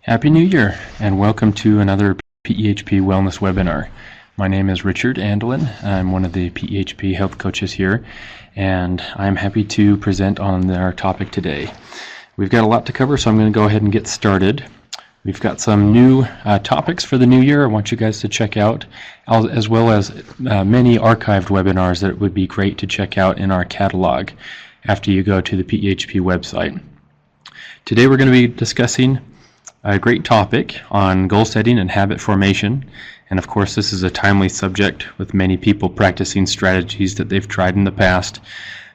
Happy New Year and welcome to another PEHP Wellness webinar. My name is Richard Andelin. I'm one of the PEHP health coaches here, and I'm happy to present on our topic today. We've got a lot to cover, so I'm going to go ahead and get started. We've got some new topics for the new year I want you guys to check out, as well as many archived webinars that would be great to check out in our catalog after you go to the PEHP website. Today we're going to be discussing a great topic on goal setting and habit formation, and of course this is a timely subject with many people practicing strategies that they've tried in the past.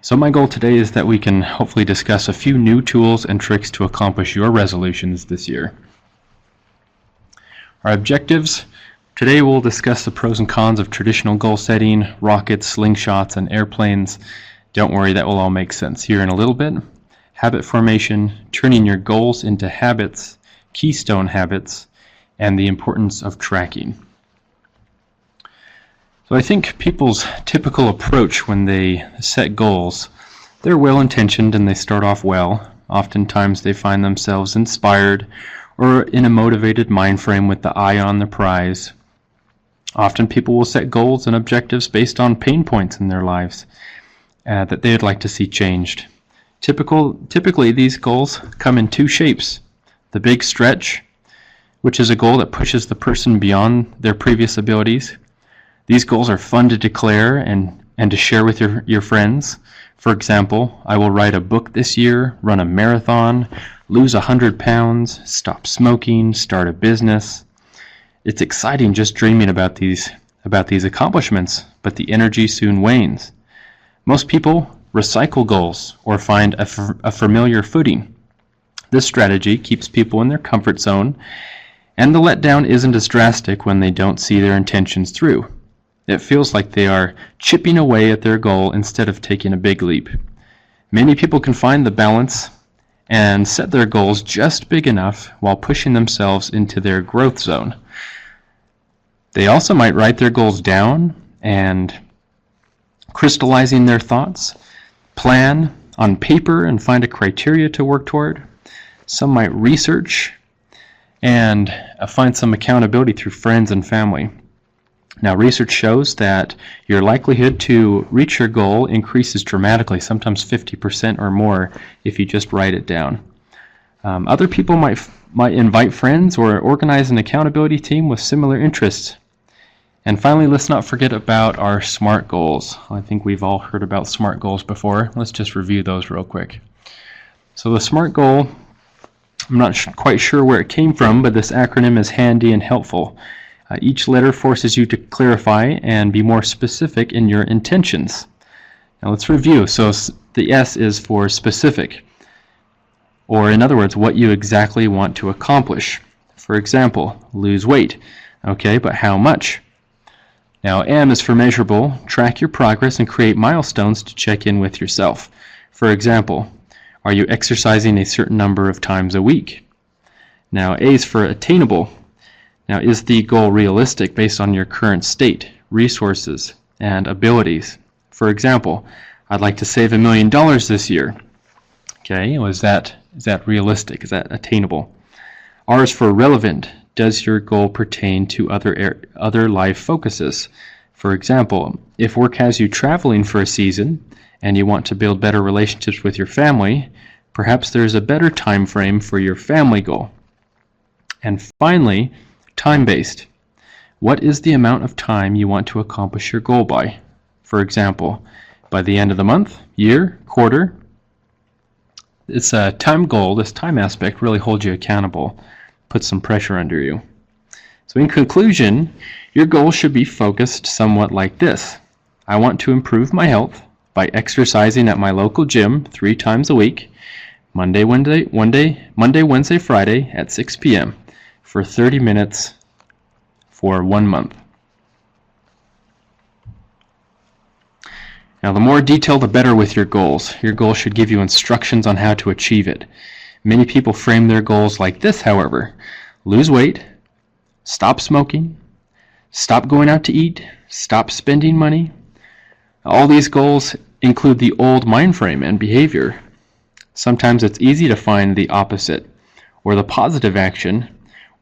So my goal today is that we can hopefully discuss a few new tools and tricks to accomplish your resolutions this year. Our objectives: today we'll discuss the pros and cons of traditional goal setting, rockets, slingshots, and airplanes. Don't worry, that will all make sense here in a little bit. Habit formation, turning your goals into habits, keystone habits, and the importance of tracking. So I think people's typical approach when they set goals, they're well-intentioned and they start off well. Oftentimes they find themselves inspired or in a motivated mind frame with the eye on the prize. Often people will set goals and objectives based on pain points in their lives that they would like to see changed. Typically these goals come in two shapes. The big stretch, which is a goal that pushes the person beyond their previous abilities. These goals are fun to declare and to share with your friends. For example, I will write a book this year, run a marathon, lose 100 pounds, stop smoking, start a business. It's exciting just dreaming about these accomplishments, but the energy soon wanes. Most people recycle goals or find a familiar footing. This strategy keeps people in their comfort zone, and the letdown isn't as drastic when they don't see their intentions through. It feels like they are chipping away at their goal instead of taking a big leap. Many people can find the balance and set their goals just big enough while pushing themselves into their growth zone. They also might write their goals down and crystallizing their thoughts, plan on paper and find a criteria to work toward. Some might research and find some accountability through friends and family. Now, research shows that your likelihood to reach your goal increases dramatically, sometimes 50% or more, if you just write it down. Other people might invite friends or organize an accountability team with similar interests. And finally, let's not forget about our SMART goals. I think we've all heard about SMART goals before. Let's just review those real quick. So the SMART goal, I'm not quite sure where it came from, but this acronym is handy and helpful. Each letter forces you to clarify and be more specific in your intentions. Now let's review. So the S is for specific, or in other words, what you exactly want to accomplish. For example, lose weight. Okay, but how much? Now M is for measurable. Track your progress and create milestones to check in with yourself. For example, are you exercising a certain number of times a week? Now A is for attainable. Now, is the goal realistic based on your current state, resources, and abilities? For example, I'd like to save $1 million this year. Okay, is that realistic? Is that attainable? R is for relevant. Does your goal pertain to other life focuses? For example, if work has you traveling for a season and you want to build better relationships with your family, perhaps there's a better time frame for your family goal. And finally, time-based. What is the amount of time you want to accomplish your goal by? For example, by the end of the month, year, quarter. It's a time goal. This time aspect really holds you accountable, puts some pressure under you. So in conclusion, your goal should be focused somewhat like this. I want to improve my health by exercising at my local gym 3 times a week, Monday, Wednesday, Friday at 6 p.m. for 30 minutes for 1 month. Now, the more detail, the better with your goals. Your goal should give you instructions on how to achieve it. Many people frame their goals like this, however: lose weight, stop smoking, stop going out to eat, stop spending money. All these goals include the old mind frame and behavior. Sometimes it's easy to find the opposite, or the positive action,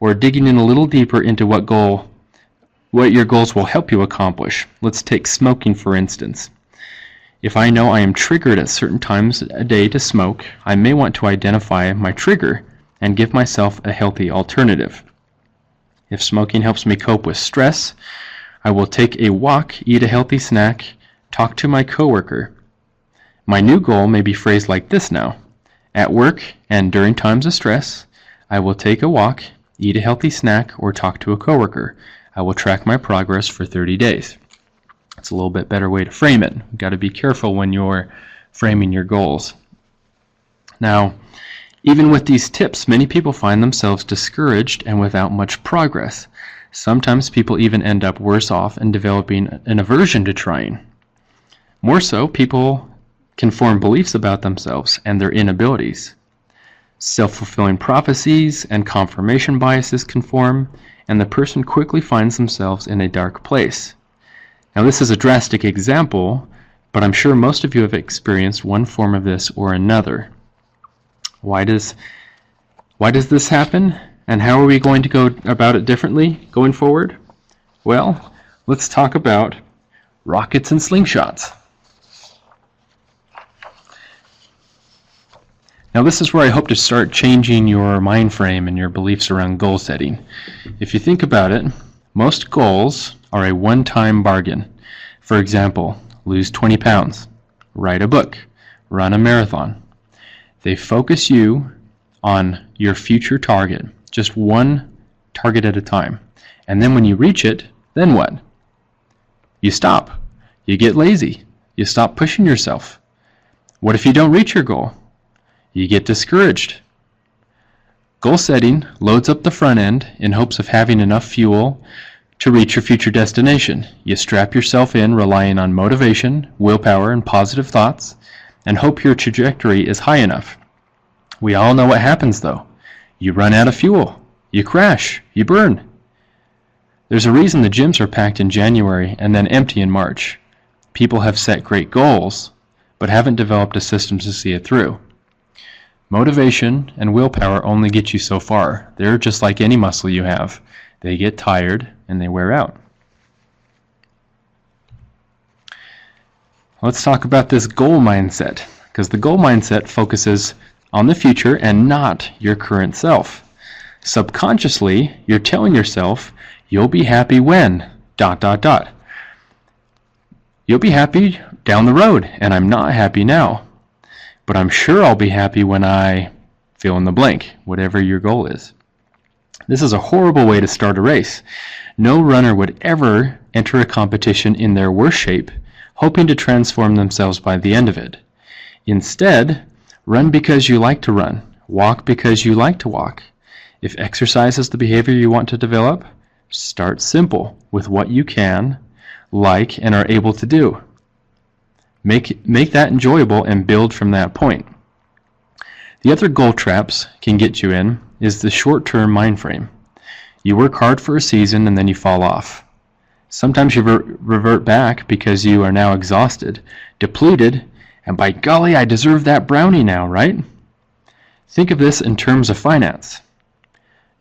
or digging in a little deeper into what your goals will help you accomplish. Let's take smoking for instance. If I know I am triggered at certain times a day to smoke, I may want to identify my trigger and give myself a healthy alternative. If smoking helps me cope with stress, I will take a walk, eat a healthy snack, talk to my coworker. My new goal may be phrased like this now. At work and during times of stress, I will take a walk, eat a healthy snack, or talk to a coworker. I will track my progress for 30 days. It's a little bit better way to frame it. You've got to be careful when you're framing your goals. Now, even with these tips, many people find themselves discouraged and without much progress. Sometimes people even end up worse off and developing an aversion to trying. More so, people can form beliefs about themselves and their inabilities. Self-fulfilling prophecies and confirmation biases can form, and the person quickly finds themselves in a dark place. Now, this is a drastic example, but I'm sure most of you have experienced one form of this or another. Why does this happen? And how are we going to go about it differently going forward? Well, let's talk about rockets and slingshots. Now, this is where I hope to start changing your mind frame and your beliefs around goal setting. If you think about it, most goals are a one-time bargain. For example, lose 20 pounds, write a book, run a marathon. They focus you on your future target, just one target at a time. And then when you reach it, then what? You stop. You get lazy. You stop pushing yourself. What if you don't reach your goal? You get discouraged. Goal setting loads up the front end in hopes of having enough fuel to reach your future destination. You strap yourself in relying on motivation, willpower, and positive thoughts, and hope your trajectory is high enough. We all know what happens though. You run out of fuel. You crash. You burn. There's a reason the gyms are packed in January and then empty in March. People have set great goals, but haven't developed a system to see it through. Motivation and willpower only get you so far. They're just like any muscle you have. They get tired and they wear out. Let's talk about this goal mindset, because the goal mindset focuses on the future and not your current self. Subconsciously, you're telling yourself you'll be happy when ... You'll be happy down the road, and I'm not happy now. But I'm sure I'll be happy when I fill in the blank, whatever your goal is. This is a horrible way to start a race. No runner would ever enter a competition in their worst shape, hoping to transform themselves by the end of it. Instead, run because you like to run. Walk because you like to walk. If exercise is the behavior you want to develop, start simple with what you can, like, and are able to do. Make that enjoyable and build from that point. The other goal traps can get you in is the short-term mind frame. You work hard for a season and then you fall off. Sometimes you revert back because you are now exhausted, depleted, and by golly, I deserve that brownie now, right? Think of this in terms of finance.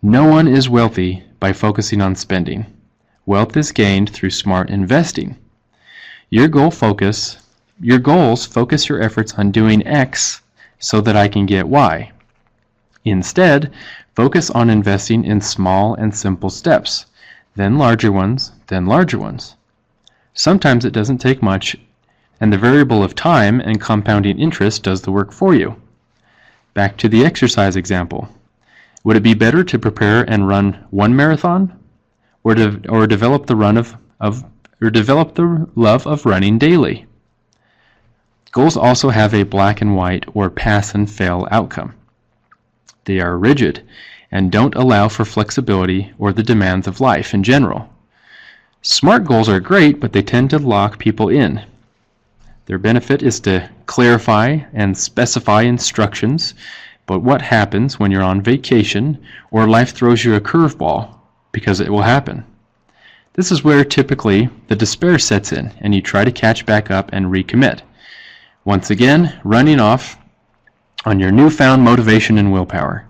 No one is wealthy by focusing on spending. Wealth is gained through smart investing. Your goals focus your efforts on doing X so that I can get Y. Instead, focus on investing in small and simple steps, then larger ones, then larger ones. Sometimes it doesn't take much, and the variable of time and compounding interest does the work for you. Back to the exercise example. Would it be better to prepare and run one marathon, or develop the love of running daily? Goals also have a black and white or pass and fail outcome. They are rigid and don't allow for flexibility or the demands of life in general. Smart goals are great, but they tend to lock people in. Their benefit is to clarify and specify instructions, but what happens when you're on vacation or life throws you a curveball? Because it will happen. This is where typically the despair sets in and you try to catch back up and recommit. Once again, running off on your newfound motivation and willpower.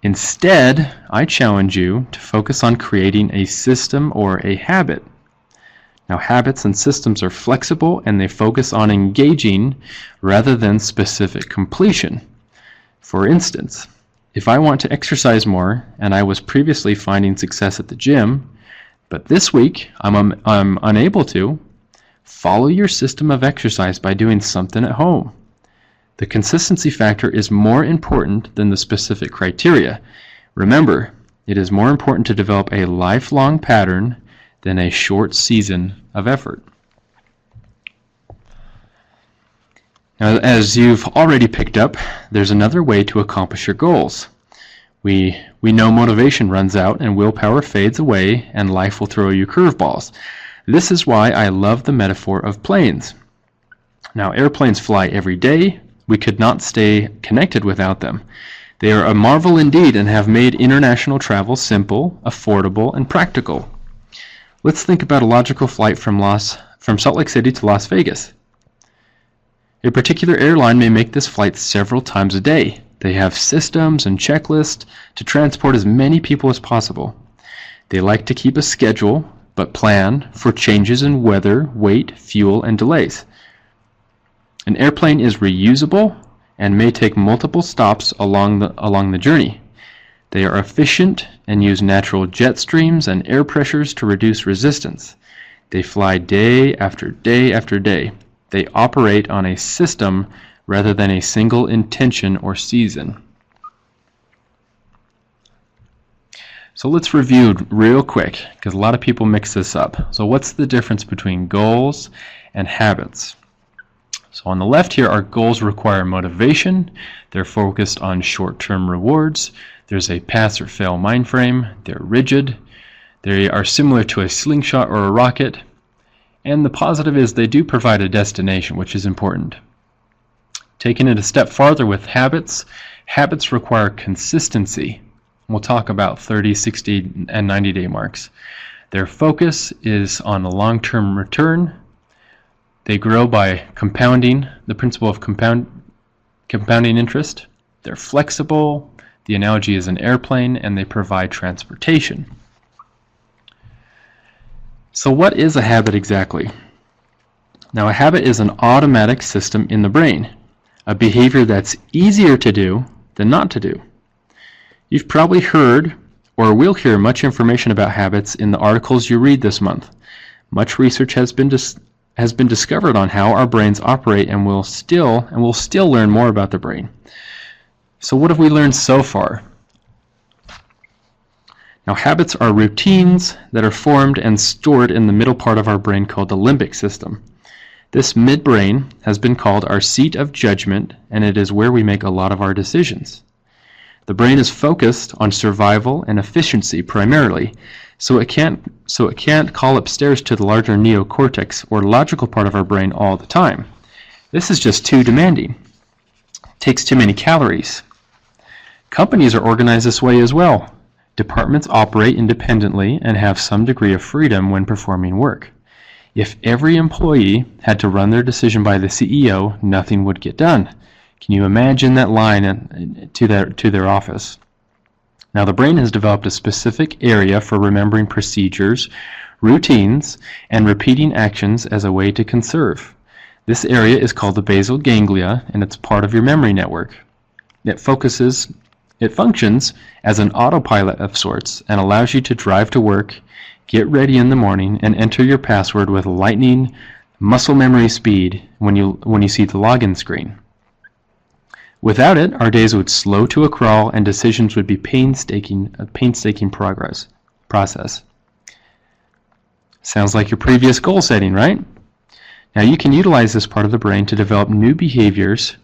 Instead, I challenge you to focus on creating a system or a habit. Now, habits and systems are flexible and they focus on engaging rather than specific completion. For instance, if I want to exercise more and I was previously finding success at the gym, but this week I'm unable to, follow your system of exercise by doing something at home. The consistency factor is more important than the specific criteria. Remember, it is more important to develop a lifelong pattern than a short season of effort. Now, as you've already picked up, there's another way to accomplish your goals. We know motivation runs out and willpower fades away and life will throw you curveballs. This is why I love the metaphor of planes. Now, airplanes fly every day. We could not stay connected without them. They are a marvel indeed and have made international travel simple, affordable, and practical. Let's think about a logical flight from Salt Lake City to Las Vegas. A particular airline may make this flight several times a day. They have systems and checklists to transport as many people as possible. They like to keep a schedule, but plan for changes in weather, weight, fuel, and delays. An airplane is reusable and may take multiple stops along the journey. They are efficient and use natural jet streams and air pressures to reduce resistance. They fly day after day after day. They operate on a system rather than a single intention or season. So let's review real quick, because a lot of people mix this up. So what's the difference between goals and habits? So on the left here, our goals require motivation. They're focused on short-term rewards. There's a pass or fail mind frame. They're rigid. They are similar to a slingshot or a rocket. And the positive is they do provide a destination, which is important. Taking it a step farther with habits, habits require consistency. We'll talk about 30, 60, and 90-day marks. Their focus is on a long-term return. They grow by compounding, the principle of compounding interest. They're flexible. The analogy is an airplane, and they provide transportation. So what is a habit exactly? Now, a habit is an automatic system in the brain, a behavior that's easier to do than not to do. You've probably heard or will hear much information about habits in the articles you read this month. Much research has been discovered on how our brains operate, and we'll still learn more about the brain. So what have we learned so far? Now, habits are routines that are formed and stored in the middle part of our brain called the limbic system. This midbrain has been called our seat of judgment, and it is where we make a lot of our decisions. The brain is focused on survival and efficiency primarily, so it can't call upstairs to the larger neocortex or logical part of our brain all the time. This is just too demanding. It takes too many calories. Companies are organized this way as well. Departments operate independently and have some degree of freedom when performing work. If every employee had to run their decision by the CEO, nothing would get done. Can you imagine that line to their office? Now, the brain has developed a specific area for remembering procedures, routines, and repeating actions as a way to conserve. This area is called the basal ganglia, and it's part of your memory network. It functions as an autopilot of sorts and allows you to drive to work, get ready in the morning, and enter your password with lightning muscle memory speed when you see the login screen. Without it, our days would slow to a crawl and decisions would be a painstaking process. Sounds like your previous goal setting, right? Now you can utilize this part of the brain to develop new behaviors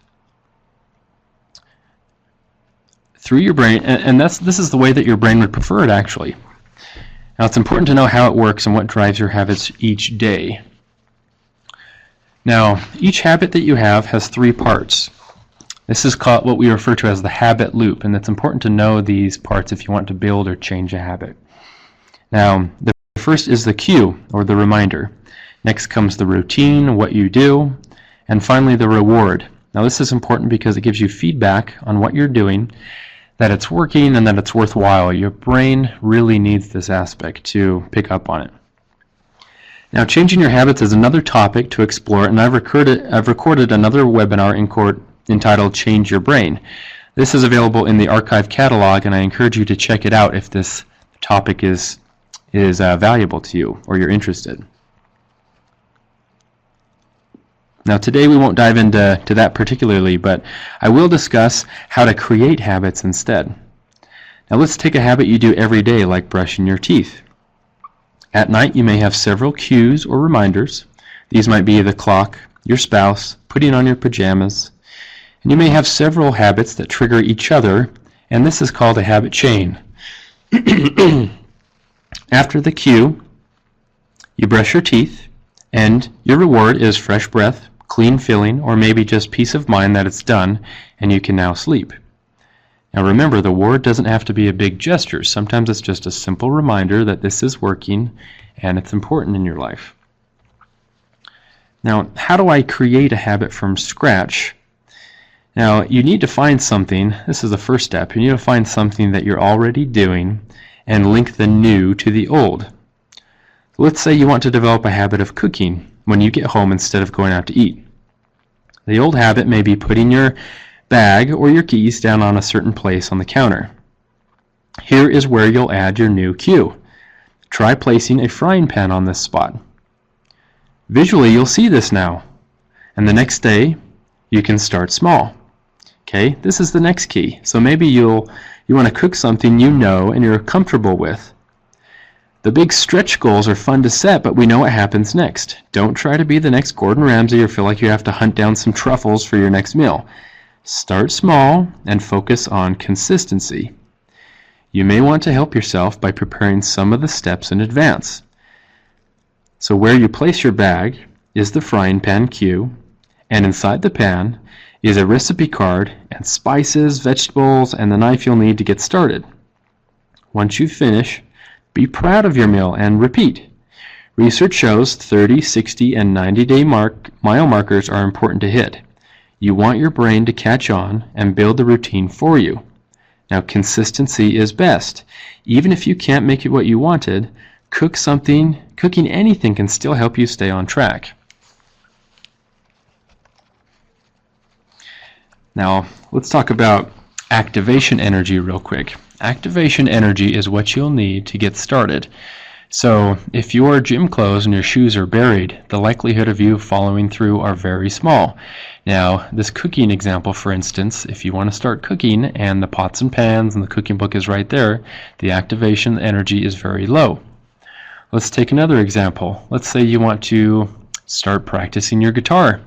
through your brain, and this is the way that your brain would prefer it actually. Now it's important to know how it works and what drives your habits each day. Now, each habit that you have has 3 parts. This is called what we refer to as the habit loop, and it's important to know these parts if you want to build or change a habit. Now, the first is the cue, or the reminder. Next comes the routine, what you do, and finally the reward. Now, this is important because it gives you feedback on what you're doing. that it's working and that it's worthwhile. Your brain really needs this aspect to pick up on it. Now, changing your habits is another topic to explore, and I've recorded another webinar entitled Change Your Brain. This is available in the archive catalog, and I encourage you to check it out if this topic is valuable to you or you're interested. Now, today we won't dive into that particularly, but I will discuss how to create habits instead. Now, let's take a habit you do every day, like brushing your teeth. At night, you may have several cues or reminders. These might be the clock, your spouse, putting on your pajamas, and you may have several habits that trigger each other, and this is called a habit chain. After the cue, you brush your teeth, and your reward is fresh breath, clean feeling, or maybe just peace of mind that it's done, and you can now sleep. Now remember, the reward doesn't have to be a big gesture. Sometimes it's just a simple reminder that this is working and it's important in your life. Now, how do I create a habit from scratch? Now, you need to find something. This is the first step. You need to find something that you're already doing and link the new to the old. Let's say you want to develop a habit of cooking when you get home instead of going out to eat. The old habit may be putting your bag or your keys down on a certain place on the counter. Here is where you'll add your new cue. Try placing a frying pan on this spot. Visually, you'll see this now, and the next day you can start small. Okay, this is the next key. So maybe you want to cook something you know and you're comfortable with. The big stretch goals are fun to set, but we know what happens next. Don't try to be the next Gordon Ramsay or feel like you have to hunt down some truffles for your next meal. Start small and focus on consistency. You may want to help yourself by preparing some of the steps in advance. So where you place your bag is the frying pan cue, and inside the pan is a recipe card and spices, vegetables, and the knife you'll need to get started. Once you finish, be proud of your meal and repeat. Research shows 30, 60, and 90-day mile markers are important to hit. You want your brain to catch on and build the routine for you. Now, consistency is best. Even if you can't make it what you wanted, cooking anything can still help you stay on track. Now, let's talk about activation energy real quick. Activation energy is what you'll need to get started. So if your gym clothes and your shoes are buried, the likelihood of you following through are very small. Now, this cooking example, for instance, if you want to start cooking and the pots and pans and the cooking book is right there, the activation energy is very low. Let's take another example. Let's say you want to start practicing your guitar,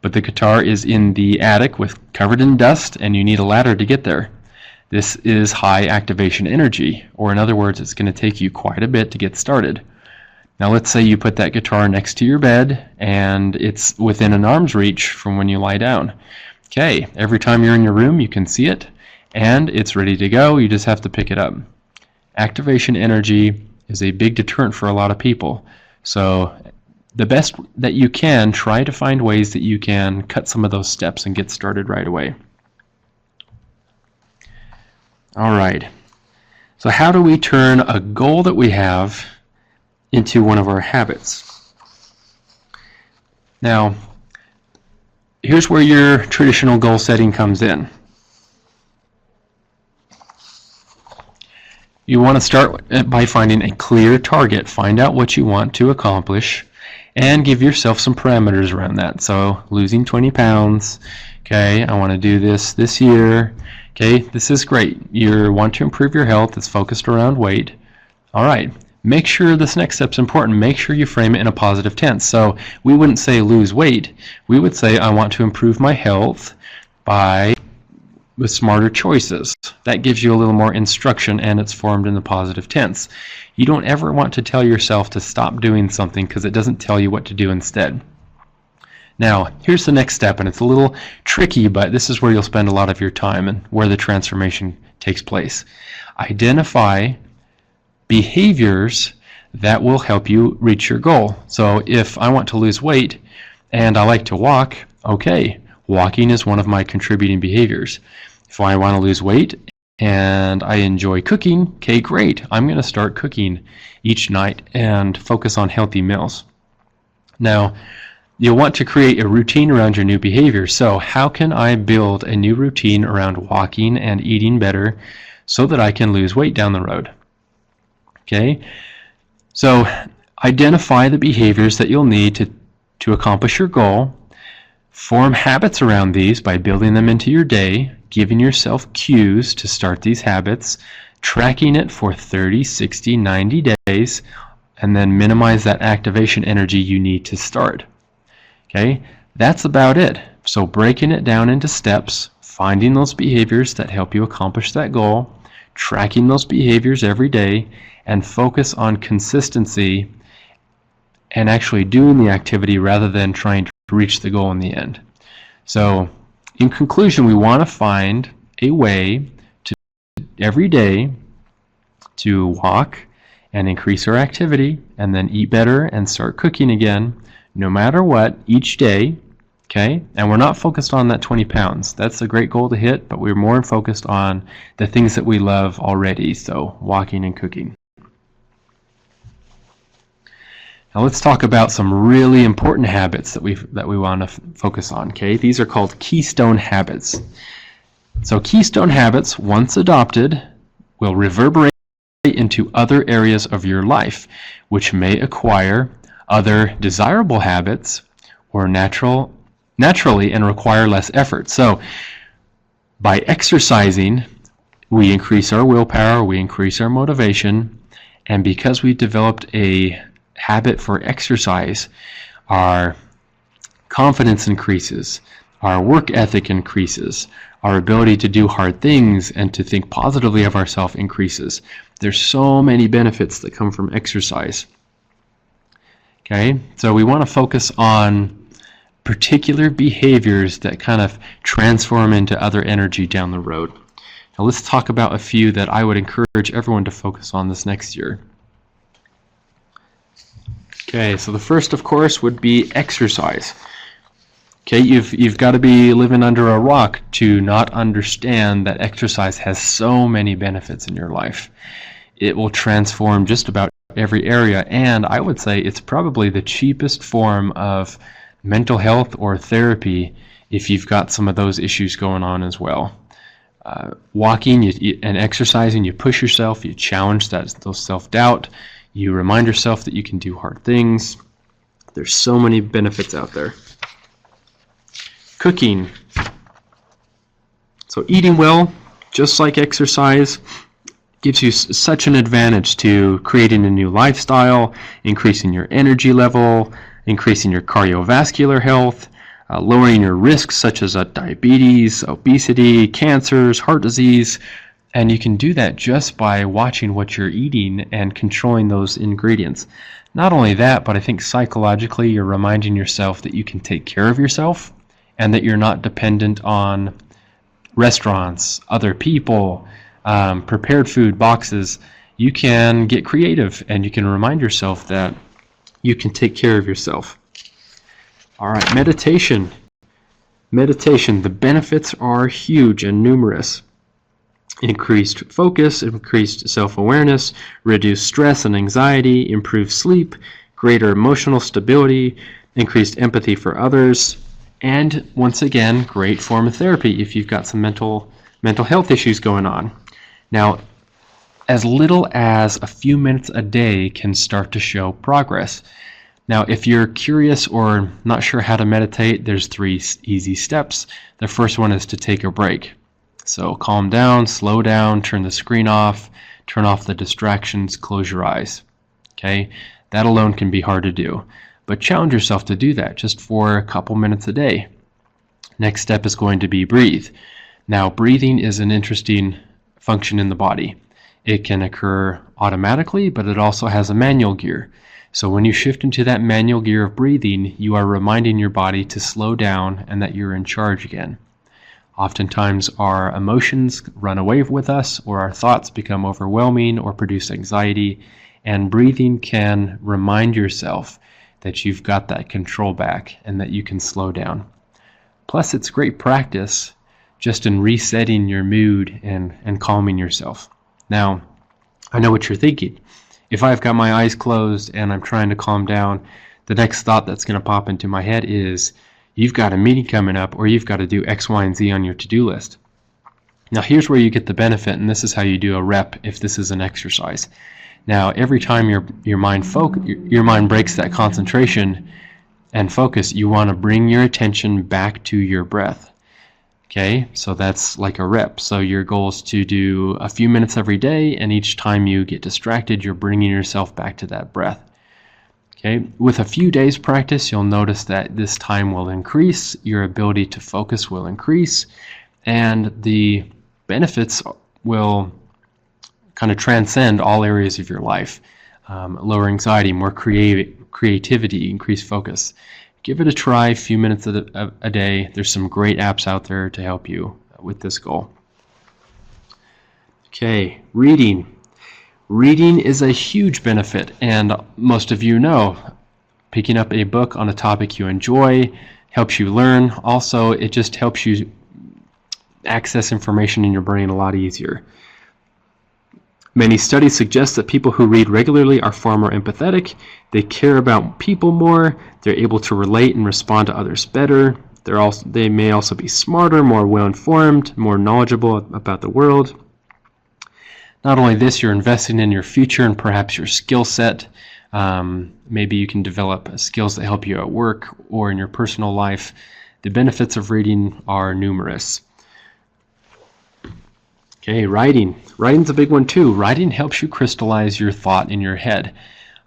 but the guitar is in the attic covered in dust and you need a ladder to get there. This is high activation energy, or in other words, it's going to take you quite a bit to get started. Now let's say you put that guitar next to your bed and it's within an arm's reach from when you lie down. Okay, every time you're in your room you can see it and it's ready to go, you just have to pick it up. Activation energy is a big deterrent for a lot of people. So the best that you can, try to find ways that you can cut some of those steps and get started right away. Alright, so how do we turn a goal that we have into one of our habits? Now, here's where your traditional goal setting comes in. You want to start by finding a clear target. Find out what you want to accomplish and give yourself some parameters around that. So, losing 20 pounds, okay, I want to do this year. Okay, this is great. You want to improve your health. It's focused around weight. All right, make sure this next step's important. Make sure you frame it in a positive tense. So we wouldn't say lose weight. We would say I want to improve my health with smarter choices. That gives you a little more instruction and it's formed in the positive tense. You don't ever want to tell yourself to stop doing something because it doesn't tell you what to do instead. Now, here's the next step, and it's a little tricky, but this is where you'll spend a lot of your time and where the transformation takes place. Identify behaviors that will help you reach your goal. So if I want to lose weight and I like to walk, okay, walking is one of my contributing behaviors. If I want to lose weight and I enjoy cooking. Okay, great. I'm going to start cooking each night and focus on healthy meals. Now, you'll want to create a routine around your new behavior. So how can I build a new routine around walking and eating better so that I can lose weight down the road? Okay, so identify the behaviors that you'll need to accomplish your goal. Form habits around these by building them into your day, giving yourself cues to start these habits, tracking it for 30, 60, 90 days, and then minimize that activation energy you need to start. Okay, that's about it. So breaking it down into steps, finding those behaviors that help you accomplish that goal, tracking those behaviors every day, and focus on consistency and actually doing the activity rather than trying to reach the goal in the end. So in conclusion, we want to find a way to every day to walk and increase our activity, and then eat better and start cooking again, no matter what, each day. Okay, and we're not focused on that 20 pounds. That's a great goal to hit, but we're more focused on the things that we love already, so walking and cooking. Now let's talk about some really important habits that we want to focus on. Okay, these are called keystone habits. So keystone habits, once adopted, will reverberate into other areas of your life, which may acquire other desirable habits or naturally and require less effort. So by exercising, we increase our willpower, we increase our motivation, and because we developed a habit for exercise, our confidence increases, our work ethic increases, our ability to do hard things and to think positively of ourselves increases. There's so many benefits that come from exercise. Okay, so we want to focus on particular behaviors that kind of transform into other energy down the road. Now let's talk about a few that I would encourage everyone to focus on this next year. Okay, so the first, of course, would be exercise. Okay, you've got to be living under a rock to not understand that exercise has so many benefits in your life. It will transform just about every area, and I would say it's probably the cheapest form of mental health or therapy if you've got some of those issues going on as well. Walking and exercising, you push yourself, you challenge those self-doubt, you remind yourself that you can do hard things. There's so many benefits out there. Cooking. So eating well, just like exercise, gives you such an advantage to creating a new lifestyle, increasing your energy level, increasing your cardiovascular health, lowering your risks such as diabetes, obesity, cancers, heart disease. And you can do that just by watching what you're eating and controlling those ingredients. Not only that, but I think psychologically you're reminding yourself that you can take care of yourself and that you're not dependent on restaurants, other people, prepared food boxes. You can get creative and you can remind yourself that you can take care of yourself. All right, meditation. Meditation, the benefits are huge and numerous. Increased focus, increased self-awareness, reduced stress and anxiety, improved sleep, greater emotional stability, increased empathy for others, and once again, great form of therapy if you've got some mental health issues going on. Now, as little as a few minutes a day can start to show progress. Now, if you're curious or not sure how to meditate, there's 3 easy steps. The first one is to take a break. So calm down, slow down, turn the screen off, turn off the distractions, close your eyes. Okay, that alone can be hard to do, but challenge yourself to do that just for a couple minutes a day. Next step is going to be breathe. Now, breathing is an interesting function in the body. It can occur automatically, but it also has a manual gear. So when you shift into that manual gear of breathing, you are reminding your body to slow down and that you're in charge again. Oftentimes our emotions run away with us, or our thoughts become overwhelming or produce anxiety, and breathing can remind yourself that you've got that control back and that you can slow down. Plus, it's great practice just in resetting your mood and calming yourself. Now, I know what you're thinking. If I've got my eyes closed and I'm trying to calm down, the next thought that's going to pop into my head is, you've got a meeting coming up, or you've got to do X, Y, and Z on your to-do list. Now, here's where you get the benefit, and this is how you do a rep if this is an exercise. Now, every time your mind breaks that concentration and focus, you want to bring your attention back to your breath. Okay, so that's like a rep. So your goal is to do a few minutes every day, and each time you get distracted, you're bringing yourself back to that breath. Okay, with a few days practice, you'll notice that this time will increase, your ability to focus will increase, and the benefits will kind of transcend all areas of your life. Lower anxiety, more creativity, increased focus. Give it a try, a few minutes a day. There's some great apps out there to help you with this goal. Okay, reading. Reading is a huge benefit, and most of you know, picking up a book on a topic you enjoy helps you learn. Also, it just helps you access information in your brain a lot easier. Many studies suggest that people who read regularly are far more empathetic, they care about people more, they're able to relate and respond to others better, they may also be smarter, more well-informed, more knowledgeable about the world. Not only this, you're investing in your future and perhaps your skill set. Maybe you can develop skills that help you at work or in your personal life. The benefits of reading are numerous. Okay, writing. Writing's a big one too. Writing helps you crystallize your thought in your head.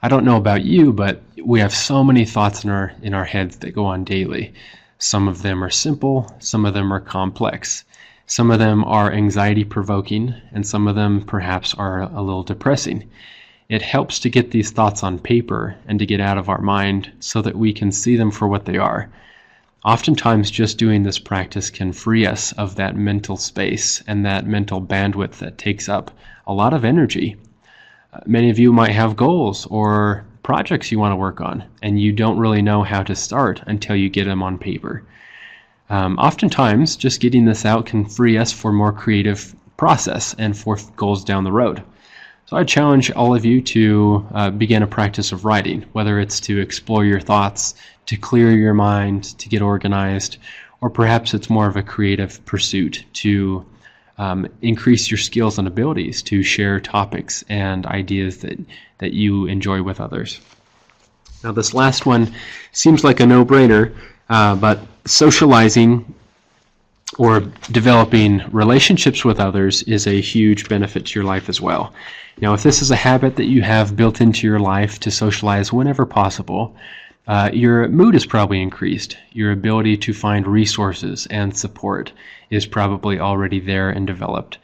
I don't know about you, but we have so many thoughts in our heads that go on daily. Some of them are simple, some of them are complex. Some of them are anxiety-provoking, and some of them perhaps are a little depressing. It helps to get these thoughts on paper and to get out of our mind so that we can see them for what they are. Oftentimes, just doing this practice can free us of that mental space and that mental bandwidth that takes up a lot of energy. Many of you might have goals or projects you want to work on, and you don't really know how to start until you get them on paper. Oftentimes, just getting this out can free us for more creative process and for goals down the road. So I challenge all of you to begin a practice of writing, whether it's to explore your thoughts, to clear your mind, to get organized, or perhaps it's more of a creative pursuit to increase your skills and abilities to share topics and ideas that you enjoy with others. Now, this last one seems like a no-brainer, but socializing or developing relationships with others is a huge benefit to your life as well. Now, if this is a habit that you have built into your life to socialize whenever possible, your mood is probably increased. Your ability to find resources and support is probably already there and developed.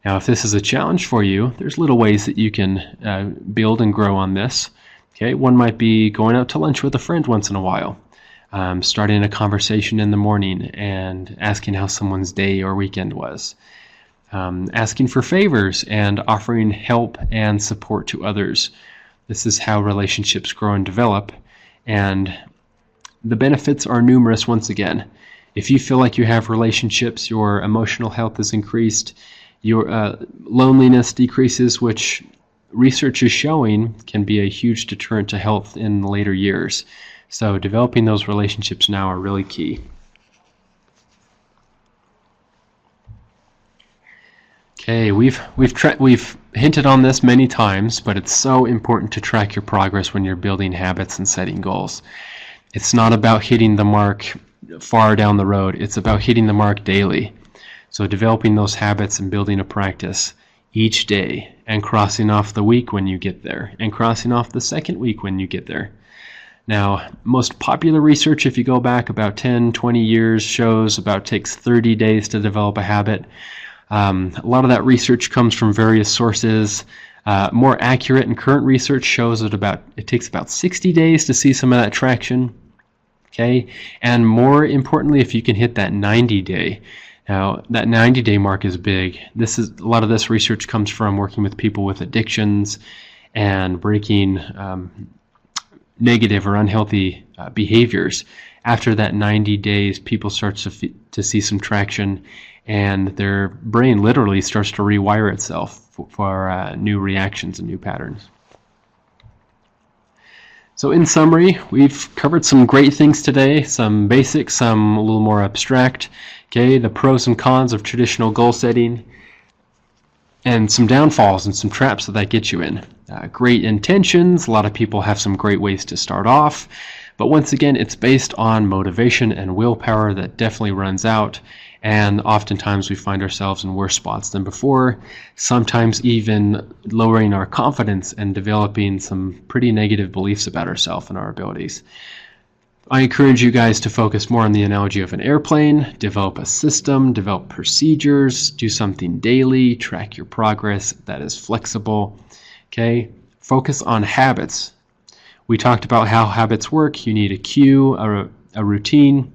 Now, if this is a challenge for you, there's little ways that you can build and grow on this. Okay, one might be going out to lunch with a friend once in a while, starting a conversation in the morning and asking how someone's day or weekend was, asking for favors and offering help and support to others. This is how relationships grow and develop, and the benefits are numerous once again. If you feel like you have relationships, your emotional health is increased, your loneliness decreases, which research is showing can be a huge deterrent to health in later years. So developing those relationships now are really key. Okay, we've hinted on this many times, but it's so important to track your progress when you're building habits and setting goals. It's not about hitting the mark far down the road. It's about hitting the mark daily. So developing those habits and building a practice each day and crossing off the week when you get there and crossing off the second week when you get there. Now, most popular research, if you go back about 10, 20 years, shows about takes 30 days to develop a habit. A lot of that research comes from various sources. More accurate and current research shows that it takes about 60 days to see some of that traction. Okay, and more importantly, if you can hit that 90-day. Now, that 90-day mark is big. A lot of this research comes from working with people with addictions and breaking negative or unhealthy behaviors. After that 90 days, people start to see some traction, and their brain literally starts to rewire itself for new reactions and new patterns. So in summary, we've covered some great things today, some basic, some a little more abstract, okay, the pros and cons of traditional goal setting, and some downfalls and some traps that gets you in. Great intentions, a lot of people have some great ways to start off, but once again, it's based on motivation and willpower that definitely runs out, and oftentimes we find ourselves in worse spots than before, sometimes even lowering our confidence and developing some pretty negative beliefs about ourselves and our abilities. I encourage you guys to focus more on the analogy of an airplane, develop a system, develop procedures, do something daily, track your progress that is flexible. Okay, focus on habits. We talked about how habits work. You need a cue, a routine,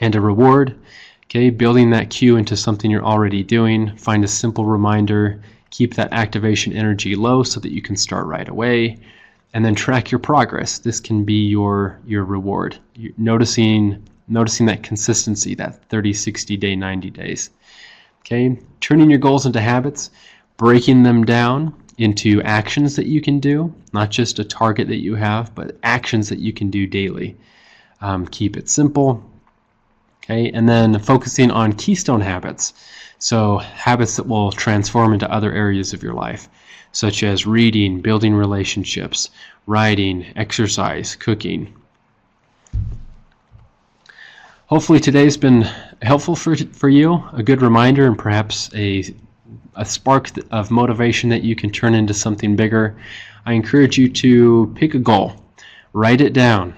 and a reward. Okay, building that cue into something you're already doing. Find a simple reminder. Keep that activation energy low so that you can start right away. And then track your progress. This can be your reward. You're noticing that consistency, that 30, 60 day, 90 days. Okay, turning your goals into habits, breaking them down into actions that you can do, not just a target that you have, but actions that you can do daily. Keep it simple. Okay, and then focusing on keystone habits. So habits that will transform into other areas of your life, such as reading, building relationships, writing, exercise, cooking. Hopefully today's been helpful for you, a good reminder and perhaps a spark of motivation that you can turn into something bigger. I encourage you to pick a goal, write it down,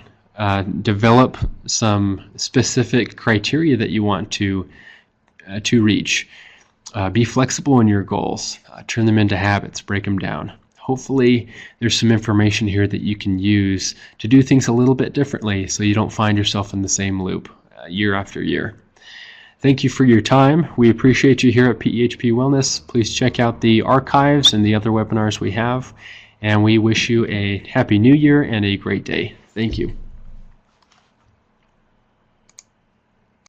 develop some specific criteria that you want to reach. Be flexible in your goals, turn them into habits, break them down. Hopefully there's some information here that you can use to do things a little bit differently so you don't find yourself in the same loop year after year. Thank you for your time. We appreciate you here at PEHP Wellness. Please check out the archives and the other webinars we have, and we wish you a happy new year and a great day. Thank you.